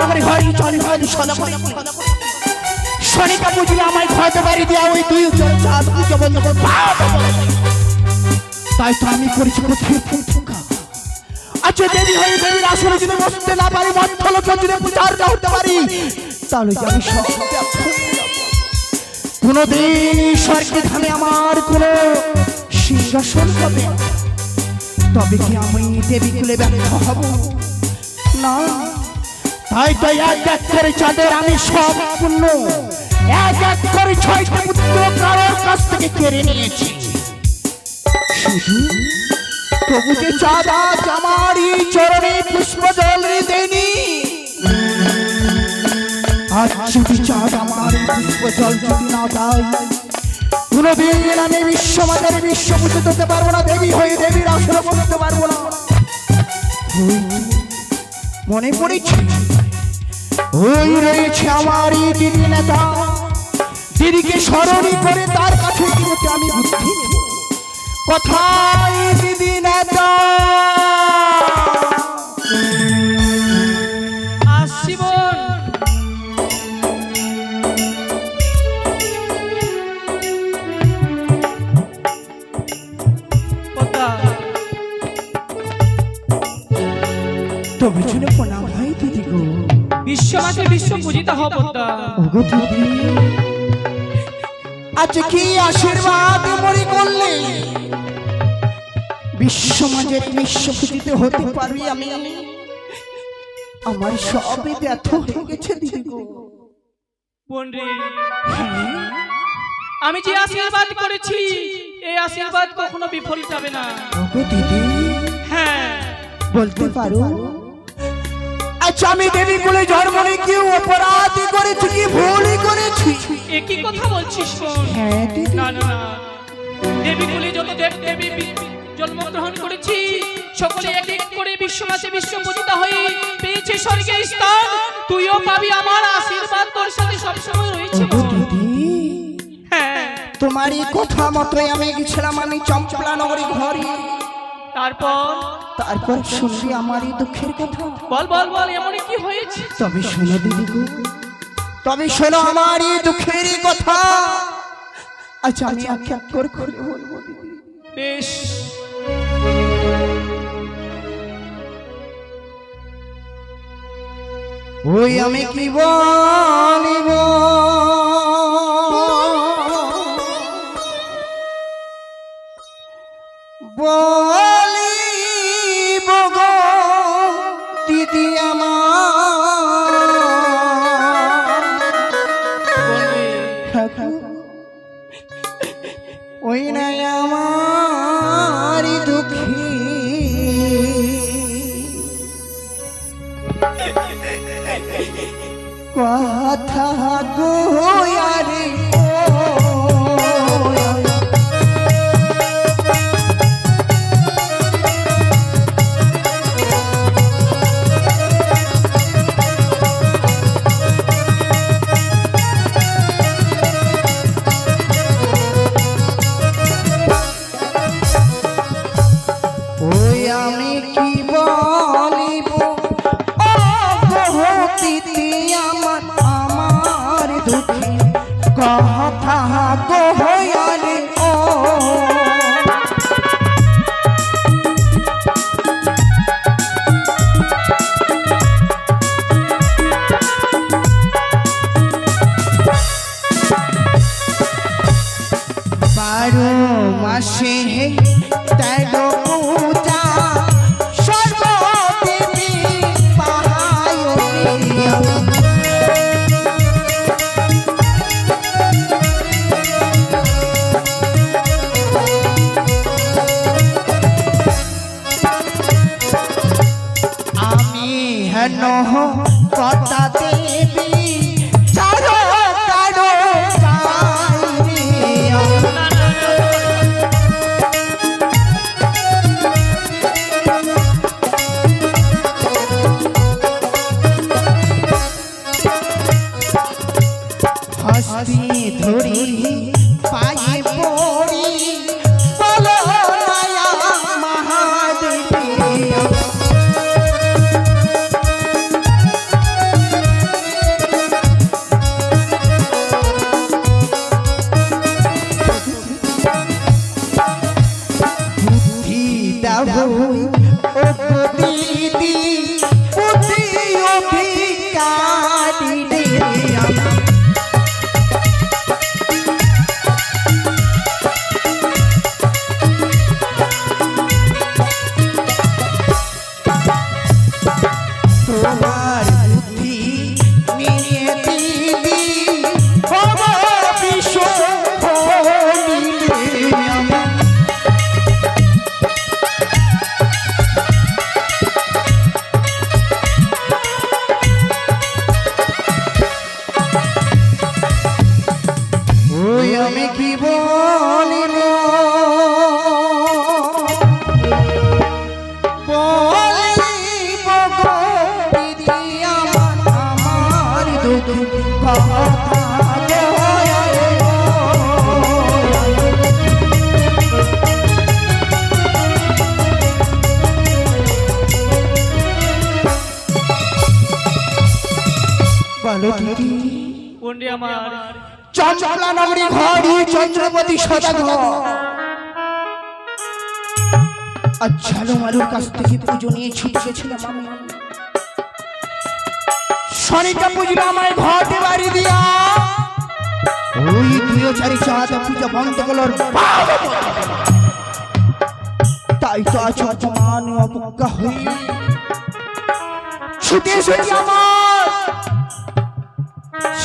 আমার ঘরে চলে ঘরে শনিটা বুঝলে আমায় ঘরে বাড়ি দেওয়া ওই দুই চাঁদ পুজো বন্ধ করে তাই তো আমি করেছি আচ্ছা দেবী হয়ে দেবীর আসলে যদি বসতে না পারি মন্থল যদি প্রচার না হতে পারি তাহলে আমি সব কোনদিন ঈশ্বরকে ধামে আমার কোন সিংহাসন হবে তবে কি আমি দেবী কুলে ব্যর্থ হব না তাই তো এক এক করে চাঁদের আমি সম্পূর্ণ এক এক করে 6টা পুত্র কারোর কাছ থেকে কেড়ে নিয়েছি শুধু তবু যে চাঁদ আজ আমারই চরণে পুষ্প জল দেয়নি আজ যদি চাঁদ আমার পুষ্প জল যদি না দেয় কোনদিন আমি বিশ্বমাতারে বিশ্ব পূজিত হতে পারবো না দেবী হয়ে দেবীর আসরে বসতে পারবো না মনে পড়েছে ওই রয়েছে আমারই দিদি নেতা দিদিকে স্মরণই করে তার কাছে কিন্তু আমি বুদ্ধি কথাই দিদি নেতা আসছি বোন তবে ছিল প্রণাম হয় দিদি গো বিশ্বমাতে বিশ্ব পূজিত হব ওগো দিদি আজ কি আশীর্বাদ মরি করলে বিশ্বমাজের বিশ্ব পূজিত হতে পারি আমি আমার সবই ব্যর্থ হয়ে গেছে দিদি গো বোন রে আমি যে আশীর্বাদ করেছি এই আশীর্বাদ কখনো বিফল যাবে না ওগো দিদি হ্যাঁ বলতে পারো আচ্ছা আমি দেবী কুলে জন্ম নিয়ে কি অপরাধ করেছি কি ভুল করেছি একই কথা বলছিস হ্যাঁ দিদি না না দেবী কুলে যত দেব দেবী জন্মগ্রহণ করেছি সকলে এক এক করে বিশ্বমাতে বিশ্ব পূজিত হয়ে পেয়েছে স্বর্গের স্থান তুইও পাবি আমার আশীর্বাদ তোর সাথে সব সময় রয়েছে দিদি হ্যাঁ তোমারই কথা মতোই আমি গেছিলাম আমি চম্পলা নগরী ঘরে তারপর শুনবি আমারই দুঃখের কথা বল বল বল এমন কি হয়েছে তবে শোনো দিদি গো তবে শোনো আমারই দুঃখের কথা আচ্ছা আমি এক এক করে করে বলবো দিদি বেশ ওই আমি কি বলিব বলিব গো দিদি আমার ওই নাই আমার দুঃখী কথা গো আরে ওই আমি কি বলিব দিদি আমার আমার দুঃখী কথা গো আরে ও বারো মাসে 13 পূজা সর্বদেবী পাহায় আমি হেন কথা দেবী চারো কারো ওই আমি কি বলিব বলিব গো দিদি আমার দুঃখ কথা বলো দিদি বন্ডে আমার চঞ্চলা নগরী ঘড়ি চন্দ্রপতি সদাগর আচ্ছা মালুর কাছ থেকে পুজো নিয়ে ছুটে গেছিলাম আমি শনিকা পুজো আমায় ঘটে বাড়ি দিয়া ওই দুই চারি চাঁদা পূজা বন্ধ করল তাই তো আজ অপমান অবজ্ঞা হয়ে ছুটে এসেছি আমার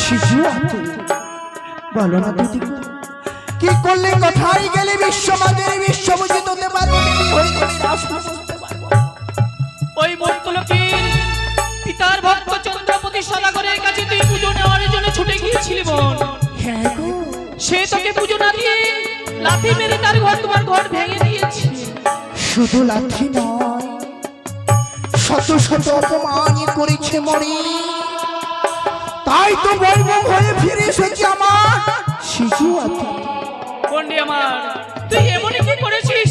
শিশু হাতে বলো না দিদি কি করলে কোথায় গেলে বিশ্বমাদের বিশ্বভূষিত হতে পারবো ওই মন্ত্রলোকের পিতার ভক্ত চন্দ্রপতি সদাগরের কাছে তুই পুজো নেওয়ার জন্য ছুটে গিয়েছিলি বোন। হ্যাঁ গো সে তোকে পুজো না দিয়ে লাথি মেরে তার ঘর তোমার ঘর ভেঙে দিয়েছে। শুধু লাঠি নয় শত শত অপমান করেছে মরি তাই তো বলবো হয়ে ফিরে এসেছি আমার শিশু হাতে বন্ডে আমার তুই এমনই কি করেছিস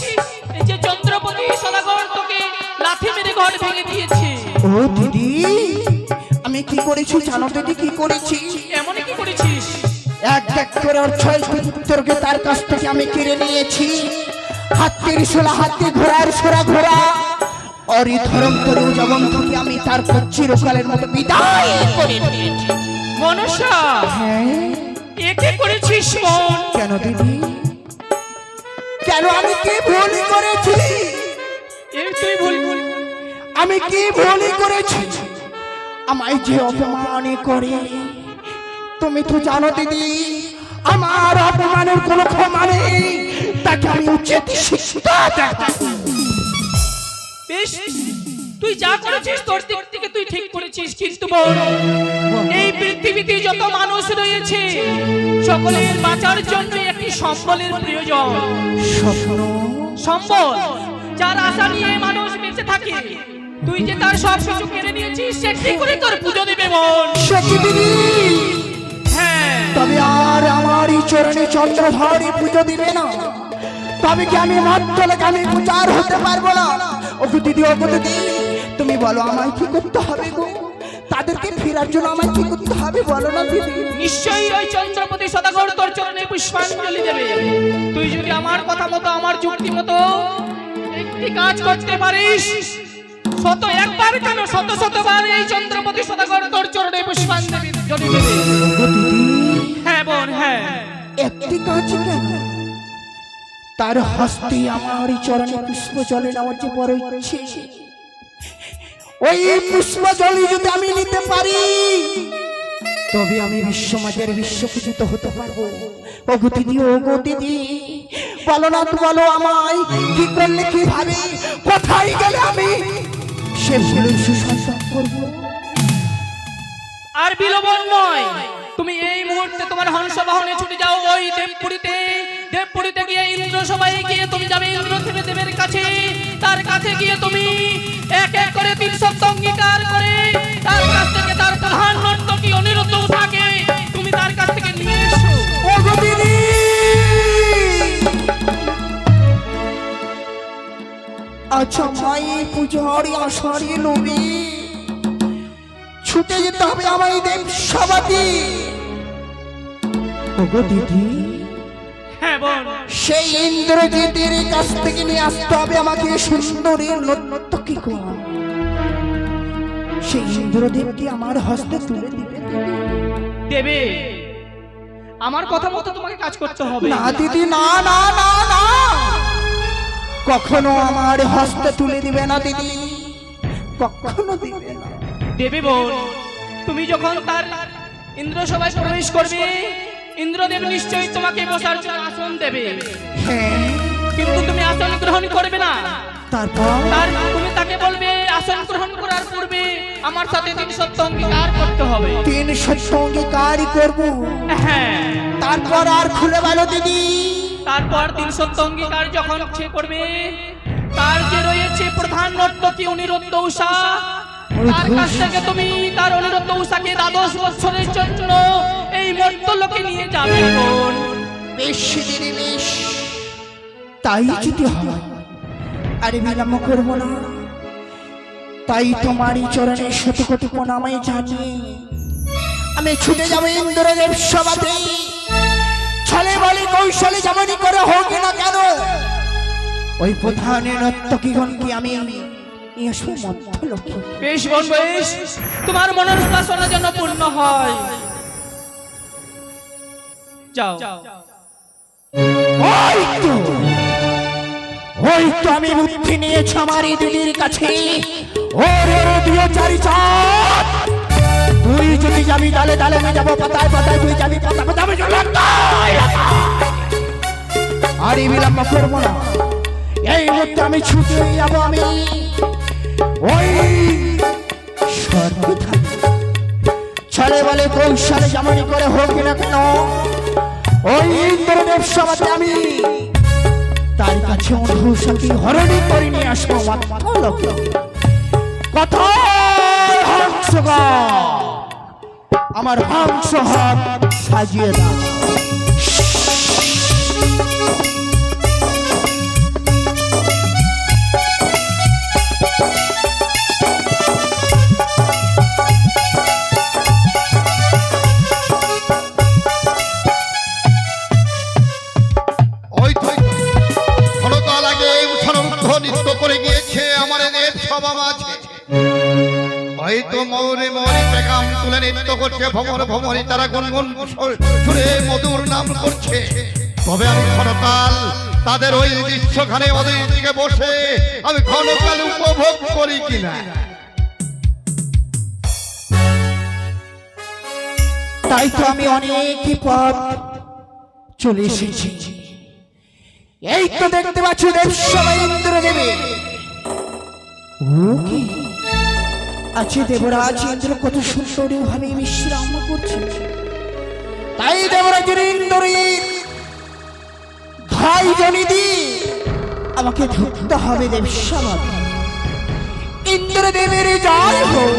এই যে চন্দ্রপতি সদাগর তোকে লাথি মেরে ঘর ভেঙে দিয়েছে। ও দিদি আমি কি করেছি জানো দিদি কি করেছি এমনই কি করেছিস? এক এক করে ওর ছয় পুত্রকে তার কাছ থেকে আমি কেড়ে নিয়েছি হাতের সোলা হাতে ঘোড়ার সোরা ঘোড়া আর এই ধরম করে যেমন থেকে আমি তার চিরকালের মতো বিদায় করে নিয়েছি। মনসা হ্যাঁ একে করেছিস বোন? কেন দিদি কেন আমি কি ভুল করেছি এই তুই ভুল আমি কি ভুল করেছি আমায় যে অপমান করে তুমি তো জানো দিদি আমার অপমানের কোনো ক্ষমা নেই তাকে আমি উচিত শিক্ষা দেব বেশ তুই যা করেছিস তোর দিক থেকে তুই ঠিক করেছিস কিন্তু বোন এই পৃথিবীতে যত মানুষ রয়েছে সকলের বাঁচার জন্য একটি সম্বলের প্রয়োজন। স্বপ্ন সম্বল যার আশা নিয়ে মানুষ বেঁচে থাকে তুই যে তার সব কিছু কেড়ে নিয়েছিস সে কি করে তোর পুজো দেবে বোন? সত্যি দিদি হ্যাঁ তবে আর আমার এই চরণে চন্দ্রধারী পুজো দিবে না তবে কি আমি মাত্র আমি পূজার হতে পারবো না ওগো দিদি তুমি বলো আমায় কি করতে হবে গো তাদেরকে ফেরার জন্য আমায় কি করতে হবে বলো না দিদি নিশ্চয়ই ওই চন্দ্রপতি সদাগর তোর চরণে পুষ্পাঞ্জলি দেবে তুই যদি আমার কথা মতো আমার যুক্তি মতো একটি কাজ করতে পারিস শত একবার কেন শত শতবার এই চন্দ্রপতি সদাগর তোর চরণে পুষ্পাঞ্জলি দেবে। ওগো দিদি হ্যাঁ বোন হ্যাঁ একটি কাজ কেন তার হস্তে আমার এই চরণে পুষ্প জলে নেওয়ার যে বড় ইচ্ছে ওই পুষ্প জলে যদি আমি নিতে পারি তবে আমি বিশ্বমাজের বিশ্বপূজিত হতে পারবো ওগো দিদি বলো না তো বলো আমায় কি করলে কিভাবে কোথায় গেলে আমি সে ফুলের সুসন্তান করবো আর বিলম্ব নয় তুমি এই মুহূর্তে তোমার হংস বাহনে ছুটে যাও ওই দেবপুরীতে গিয়ে ইন্দ্র সভায় গিয়ে তুমি যাবে ইন্দ্র দেবের কাছে তার কাছে গিয়ে তুমি এক এক করে 3 সপ্তাহ অঙ্গীকার করে তার কাছ থেকে তার প্রধান নর্তকী অনিরুদ্ধ থাকে তুমি তার কাছ থেকে নিয়ে এসো। ওগো দিদি আচ্ছা মাই পূজারি আষাঢ়ি নবী ছুটে যেতে হবে আমায় দেব সভাতে ওগো দিদি হ্যাঁ বোন সেই ইন্দ্রজিতের কাছ থেকে নিয়ে আসতে হবে আমাকে সুন্দরী নর্তকী কোয়া সেই ইন্দ্রদেবকে আমার হস্তে তুলে দিবে দেবে আমার কথা মতো তোমাকে কাজ করতে হবে। না দিদি না না না না কখনো আমার হস্তে তুলে দিবে না দিদি কখনো দিবে না দেবে বোন তুমি যখন তার ইন্দ্র সভায় প্রবেশ করবে ইন্দ্রদেব নিশ্চয়ই তোমাকে বসার জন্য আসন দেবে হ্যাঁ কিন্তু তুমি আসন গ্রহণ করবে না তারপর তুমি তাকে বলবে আসন গ্রহণ করার পূর্বে আমার সাথে 3 সত্য অঙ্গীকার করতে হবে। 3 সত্য অঙ্গীকারই করব। হ্যাঁ, তারপর আর খুলে বলো দিদি। তারপর 3 সত্য অঙ্গীকার যখন সে করবে, তার যে রয়েছে প্রধান নর্তকী অনিরুদ্ধ উষা, তার কাছ থেকে তুমি তার অনিরুদ্ধ উষাকে 12 বছরের জন্য এই মর্ত্যলোকে নিয়ে যাবে। বেশ দিদি বেশ, তাই যদি হয় আরে বিলম্ব করবো না। তাই তোমারই চরণে শত কোটি প্রণামে জানিয়ে আমি ছুটে যাবো ইন্দ্রদেব সভাতে। ছলে বলে কৌশলে যেমনই করে হোক না কেন, ওই প্রধানের নর্তকীগণকে আমি নিয়ে আসবো মধ্যলোকে। বেশ বোন বেশ, তোমার মনের বাসনা যেন পূর্ণ হয়। যাও। ওই তো আমি বুদ্ধি নিয়েছি আমার এই দিদির কাছে। ওরে দিয়ে 4 চাঁদ, তুই যদি যাবি ডালে ডালে, আমি যাবো পাতায় পাতায়, তুই যাবি পাতা পাতা, আমি যাবো লতায় লতায়। আর এই বিলম্ব করবো না, এই মুহূর্তে আমি ছুটে যাবো আমি ওই স্বর্গধামে। ছলে বলে কৌশলে যেমনই করে হোক না কেন, ওই ইন্দ্রদেব সভাতে আমি তার কাছে অনুভূতি হরণী করে নিয়ে আসবো মধ্যলোকে। কথায় হংস আমার হংস হাত সাজিয়ে দাও। নৃত্য করে গিয়েছে আমার এদের সভা মাঝে। হয়তো মৌরে মৌরি বেগাম তুলে নৃত্য করছে, ভ্রমর ভ্রমরি তারা গুনগুন সুরে মধুর নাম করছে। তবে আমি ক্ষণকাল তাদের ওই দৃশ্যখানে ওদের দিকে বসে আমি ক্ষণকাল উপভোগ করি কিনা। তাই তো আমি অনেক পথ চলে এসেছি। এই তো দেখতে পাচ্ছি দেব সবাই ইন্দ্রদেবে। ও কি আছে দেবরাজ ইন্দ্র কত সুন্দর ভাবে বিশ্রাম করছে। তাই দেবরাজের ইন্দ্রের ভাই জনিদি আমাকে ধরতে হবে দেব সমাজ। ইন্দ্রদেবের জয় হোক,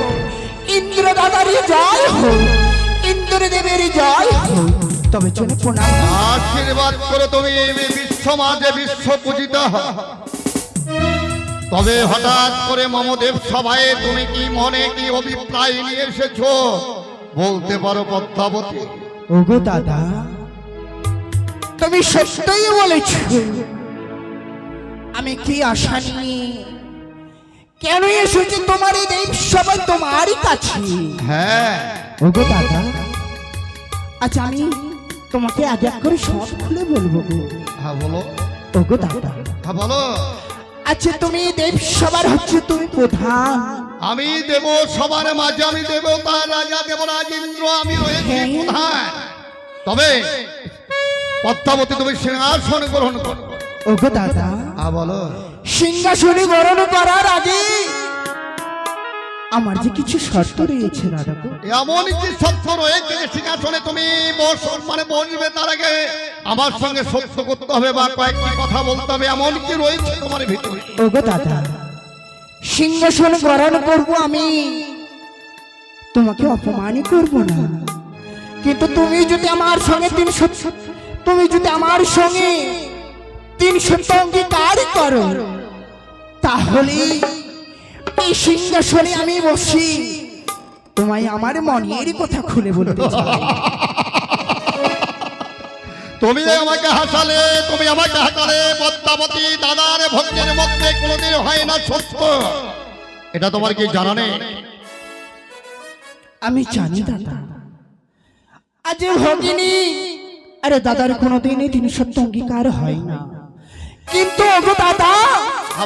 ইন্দ্র দাদার জয় হোক, ইন্দ্রদেবের জয় হোক। তবে চলে প্রণাম, আশীর্বাদ করো তুমি বিশ্ব মাঝে বিশ্ব পূজিত। তবে হঠাৎ করে মমদেব সভায় তুমি কি মনে কি অভিপ্রায় নিয়ে এসেছো বলতে পারো পদ্মাবতী? ওগো দাদা, তুমি সত্যই বলেছ। আমি কি আশা নিয়ে কেন এসেছি তোমার এই দেব সবাই তোমারই কাছে? হ্যাঁ ওগো দাদা, আচ্ছা আমি তোমাকে আজ এক করে সব খুলে বলবো। হ্যাঁ বলো। ওগো দাদা, হ্যাঁ বলো। আচ্ছা তুমি দেব সবার হচ্ছে তুমি প্রধান, আমি দেব সবার মাঝে, আমি দেবতা রাজা দেবরাজ ইন্দ্র, আমি রয়েছি প্রধান। তবে পদ্মাবতী তুমি সিংহাসন গ্রহণ করো। ওগো দাদা, হ্যাঁ বলো। সিংহাসনে গ্রহণ করার আগে আমার যে কিছু শর্ত রয়েছে দাদা। এমন কি সত্য রয়েছে যে সিংহাসনে তুমি মানে বসবে তার আগে আমার সঙ্গে সত্য করতে হবে বা কয়েকটি কথা বলতে হবে, এমন কি রয়েছে তোমার ভিতরে? ওগো দাদা, সিংহাসন গ্রহণ করব আমি, তোমাকে অপমানই করব না। কিন্তু তুমি যদি আমার সঙ্গে 3 সত্য অঙ্গীকার করো, তাহলে এই সিংহাসনে আমি বসি তোমায় আমার মনের কথা খুলে বলতে চাই। তুমি আমাকে হাসালে, তুমি আমাকে হাসালে পদ্মাবতী দাদার ভক্তের মধ্যে কোনোদিন হয় না সত্য। এটা তোমার কি জানা নেই? আমি জানি দাদা, আজ ভগিনী আরে দাদার কোনোদিনই 3 সত্য অঙ্গীকার হয় না। কিন্তু ওগো দাদা,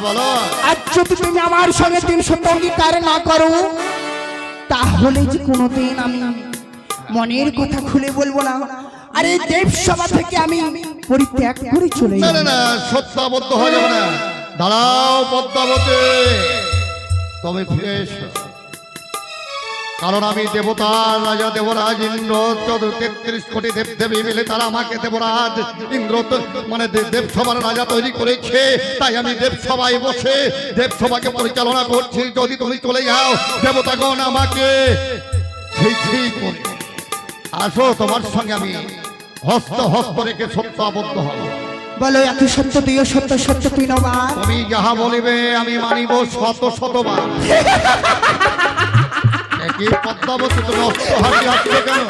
বলো, আজ যদি তুমি আমার সঙ্গে 3 সত্য অঙ্গীকার না করো, তাহলে যে কোনোদিন আমি মনের কথা খুলে বলবো না। আর এই দেব সভা থেকে আমি পরিত্যাগ করে চলে না যাব। না না, সত্যাবদ্ধ হয়ে যাবে না। দাঁড়াও পদ্মাবতী, তবে ফিরে এসো, কারণ আমি দেবতার রাজা দেবরাজ ইন্দ্র 33 কোটি দেবদেবী মিলে তারা আমাকে দেবরাজ ইন্দ্র মানে দেবসভার রাজা তৈরি করেছে। তাই আমি দেবসভায় বসে দেবসভাকে পরিচালনা করছি। যদি তুমি চলে যাও, দেবতাগণ আমাকে ছি করে। আসো, তোমার সঙ্গে আমি হস্ত হস্ত রেখে সত্য আবদ্ধ হব। বলো একই সত্য তুইও সত্য, সত্য তুই নবা। তুমি যাহা বলিবে আমি মানিব শতবার। একই পদ্মাবতী, তুমি অস্ত্র হারিয়ে আসছো কেন?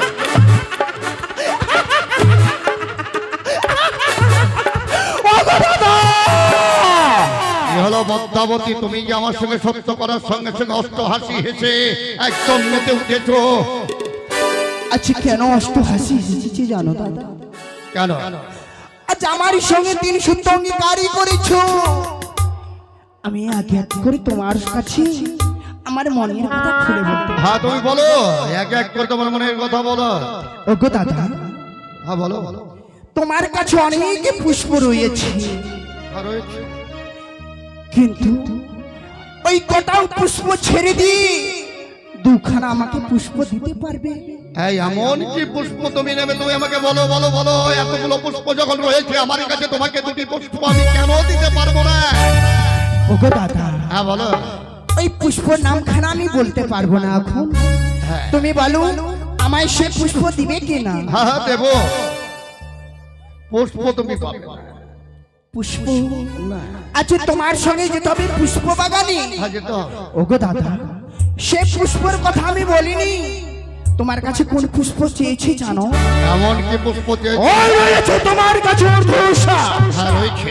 কি হলো পদ্মাবতী, তুমি যে আমার সঙ্গে সত্য করার সঙ্গে সঙ্গে অস্ত্র হাসি হেসে একদম মেতে উঠেছো? আচ্ছা কেন অষ্ট হাসি হেসেছি জানো দাদা? কেন? আচ্ছা আমার সঙ্গে 3 সূত্র অঙ্গীকারই করেছো। আমি আগে এক করে তোমার কাছে আমার মনের কথা খুলে বলতে। হ্যাঁ তুমি বলো, এক এক করে তোমার মনের কথা বলো। ওগো দাদা, হ্যাঁ বলো। তোমার কাছে অনেক পুষ্প রয়েছে, হ্যাঁ রয়েছে, কিন্তু ওই কটাও পুষ্প ছেড়ে দিয়ে 2খানা আমাকে পুষ্প দিতে পারবে? এই এমন কি পুষ্প তুমি নেবে? তুমি আমাকে বলো বলো বলো। এতগুলো পুষ্প যখন রয়েছে আমার কাছে, তোমাকে 2টি পুষ্প আমি কেন দিতে পারবো না? ওগো দাদা, হ্যাঁ বলো। ওই পুষ্পর নামখানা আমি বলতে পারবো না এখন। হ্যাঁ তুমি বলো আমায় সে পুষ্প দিবে কিনা? হ্যাঁ হ্যাঁ দেবো। পুষ্প তুমি পাবে। পুষ্প? আচ্ছা তোমার সঙ্গে যেতে হবে পুষ্প বাগানে। হ্যাঁ যেতে হবে। ওগো দাদা, সে পুষ্পর কথা আমি বলিনি। তোমার কাছে কোন পুষ্প চেয়েছি জানো? এমন কি পুষ্প চেয়েছে? ওই রয়েছে তোমার কাছে অর্ধূষা। হ্যাঁ রয়েছে।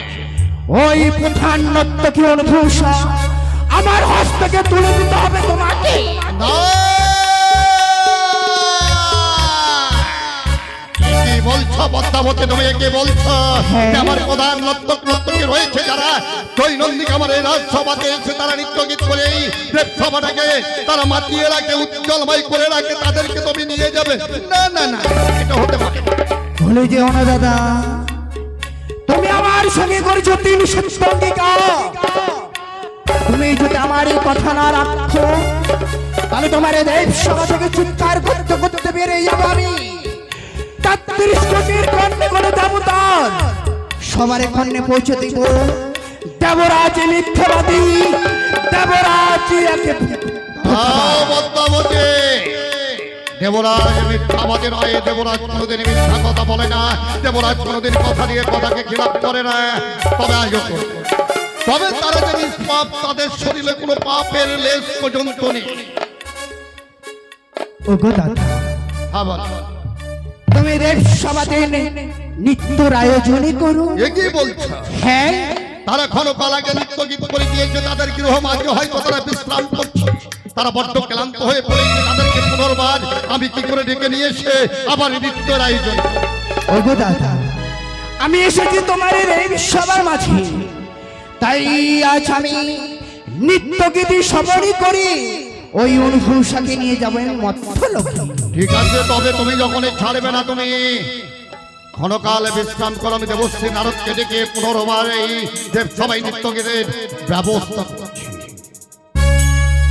ওই প্রধান নর্তকী অর্ধূষা আমার হস্তকে তুলে দিতে হবে তোমাকে। না! কি বলছো পদ্মাবতী, তুমি কি বলছো? যে আমার প্রধান নর্তকী রয়েছে যারা দৈনন্দিন আমার এই রাজসভাতে এসে তারা নৃত্য গীত করে এই দেবসভাটাকে তারা মাতিয়ে রাখে, উজ্জ্বলময় করে রাখে, তাদেরকে তুমি নিয়ে যাবে? না না না, এটা হতে পারে না। ভুলে যেও না দাদা, তুমি আমার সঙ্গে করেছো 3 সত্য অঙ্গীকার। তুমি যদি আমার এই কথা না রাখো, তাহলে তোমার এই দেবসভা থেকে চিৎকার করতে করতে বেরিয়ে যাবো আমি। 33 কোটির কন্যা কোন দেবতার সবার কন্যা পৌঁছে দিব। দেবরাজ মিথ্যাবাদী, দেবরাজ একে পদ্মাবতী, দেবরাজ মিথ্যাবাদী নয়। দেবরাজ কোনোদিন মিথ্যা কথা বলে না। দেবরাজ কোনোদিন কথা দিয়ে কথাকে খিলাপ করে না। তবে আজও করবে। তবে তারা যে নিষ্পাপ, তাদের শরীরে কোনো পাপের লেশ পর্যন্ত নেই। ওগো দাদা, হ্যাঁ বল। তুমি দেবসভাতে নৃত্যর আয়োজনই করো। এ কি বলছো? হ্যাঁ, তারা ক্ষণকাল আগে নৃত্য গীত করে দিয়েছে, তাদের গৃহ মাঝে হয়তো তারা বিশ্রাম করছে। তারা বড্ড ক্লান্ত হয়ে পড়েছে, তাদেরকে পুনর্বার আমি কি করে ডেকে নিয়ে এসে আবার নৃত্যের আয়োজন। ওগো দাদা, আমি এসেছি তোমার এই সবার মাঝে, তাই আজ আমি নৃত্য গীতি সবরই করি ওই অনুভূষাকে নিয়ে যাবেন মধ্যলোকে। ঠিক আছে, তবে তুমি যখন ছাড়বে না, তুমি ক্ষণকাল বিশ্রাম করো। আমি দেবশ্রী নারদকে ডেকে পুনর্বার এই দেবসভাই নৃত্য গীতের ব্যবস্থা করছি।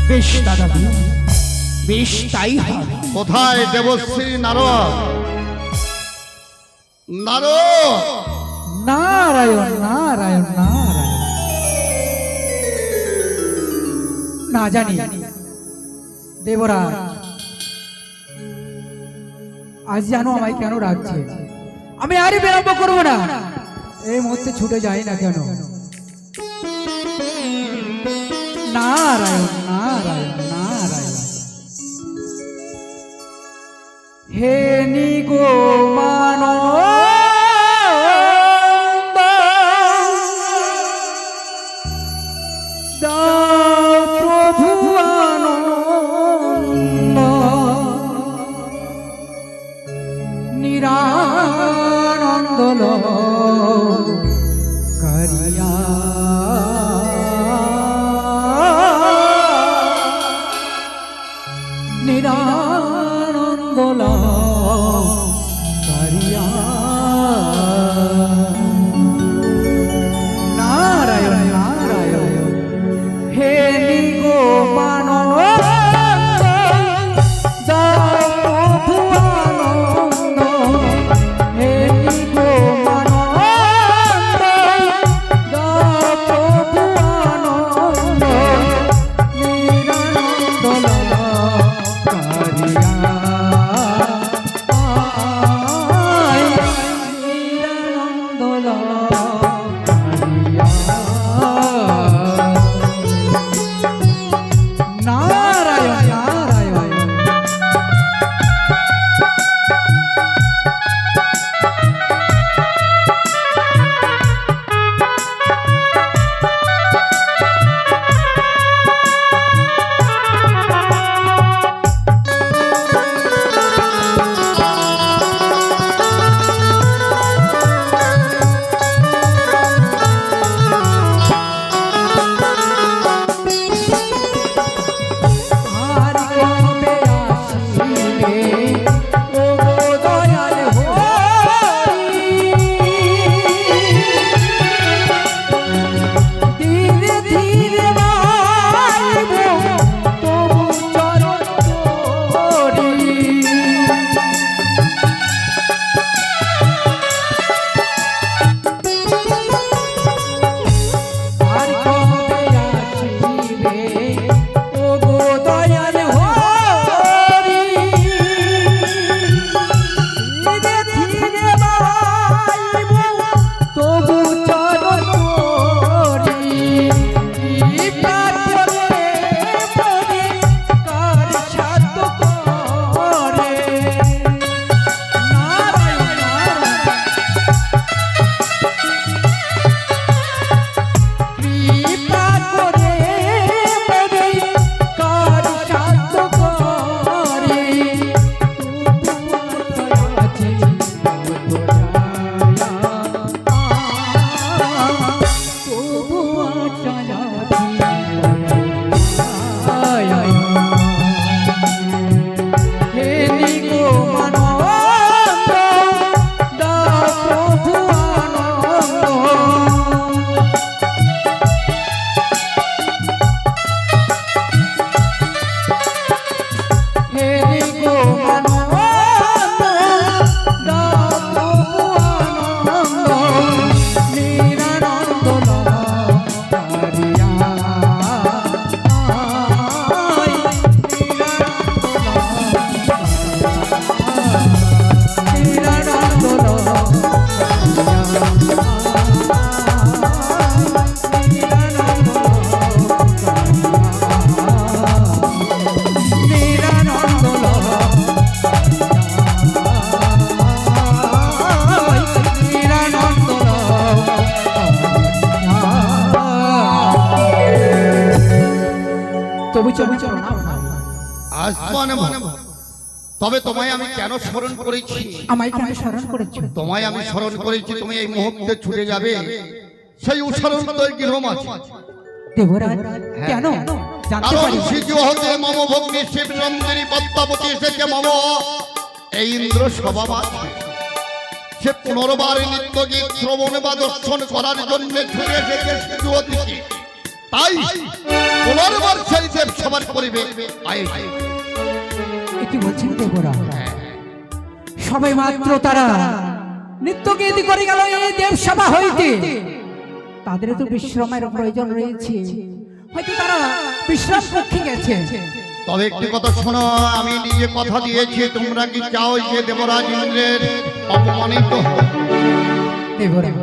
বেশ দাদা, বেশ তাই হয়। কোথায় দেবশ্রী নারদ? নারদ! নারায়ণ নারায়ণ নারায়ণ। না জানি দেবরাজ আজ জানো আমায় কেন রাখছে? আমি আরে বিলম্ব করবো না, এই মুহূর্তে ছুটে যাই না কেন? নারায়ণ নারায়ণ নারায়ণ। হে নিগো মানো প্রভু আনন্দ নিরানন্দ করিয়া নিরানন্দ করিয়া চরণে প্রণাম হয়। আসমান তবে তোমায় আমি কেন স্মরণ করেছি? আমায় কেন স্মরণ করেছো? তোমায় আমি স্মরণ করেছি তুমি এই মুহূর্তে ছুটে যাবে সেই উচ্চারণত গৃহমাছ। দেবরাজ কেন জানতে কারণ পারি? শিশু হতে মম ভগ্নী শিবচন্দ্রী পদ্মাবতী এসেছে মম এই ইন্দ্র সভাবাস। সে পুনর্বার নিত্য গীত শ্রবণ বা দর্শন করার জন্য ছুটে এসেছে শিশু অতিথি। তাই পুনর্বার সেই দেব সভার পরিবেশ কি বলছেন দেবরাজ? সবাই মাত্র তারা নিত্য গীতি করে গেল এই দেব সভা হইতে। তাদের তো বিশ্রামের প্রয়োজন রয়েছে, হয়তো তারা বিশ্রাম কক্ষে গেছে। তবে একটি কথা শোনো, আমি নিজে কথা দিয়েছি তোমরা কি চাও যে দেবরাজ ইন্দ্রের অপমানিত হোক? দেবরাজ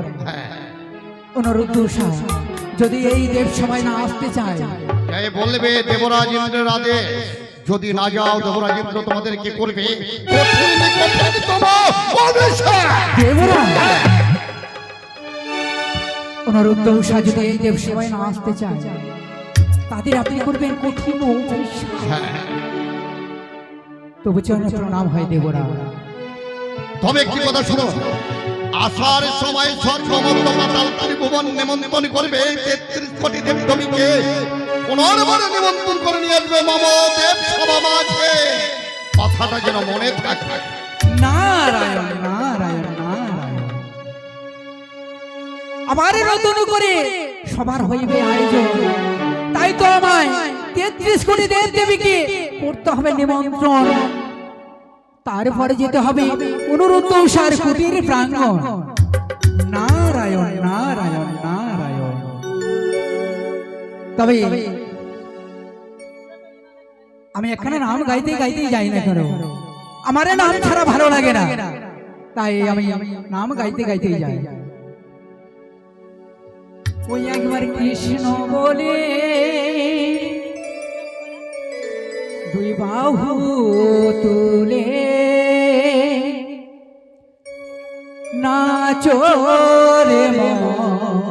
অনুরোধ যদি এই দেব সবাই না আসতে চায় তাই বলবে দেবরাজ ইন্দ্রের আদেশ। যদি না যাও দেবরাজ ইন্দ্র তোমাদের কি করবে? অনুরোধ যদি এই দেব সবাই না আসতে চায় তাদের আপনি করবেন কঠিন অভিশাপ। তবু চরণে প্রণাম হয় দেবরাজ। তবে একটি কথা শোনো, আসার সময় স্বর্গমত্ত পাতাল ত্রিভুবন নিমন্ত্রণ করবে 33 কোটি দেবদেবীকে পুনর্বার নিমন্ত্রণ করে নিয়ে আসবে মম দেব সভা মাঝে। কথাটা যেন মনে থাকে। নারায়ণ নারায়ণ নারায়ণ। আমার নতুন করে সবার হইবে আয়োজন, তাই তো আমায় 33 কোটি দেব দেবীকে করতে হবে নিমন্ত্রণ। তারপরে যেতে হবে অনুরুদ্ধ উষার কুটির প্রাঙ্গণ। নারায়ণ নারায়ণ নারায়ণ। তবে আমি এখানে নাম গাইতে গাইতে যাই না কেন, আমার নাম ছাড়া ভালো লাগে না, তাই আমি নাম গাইতে গাইতে যাই। ওই একবার কৃষ্ণ বলে দুই বাহু তুলে নাচো রে মন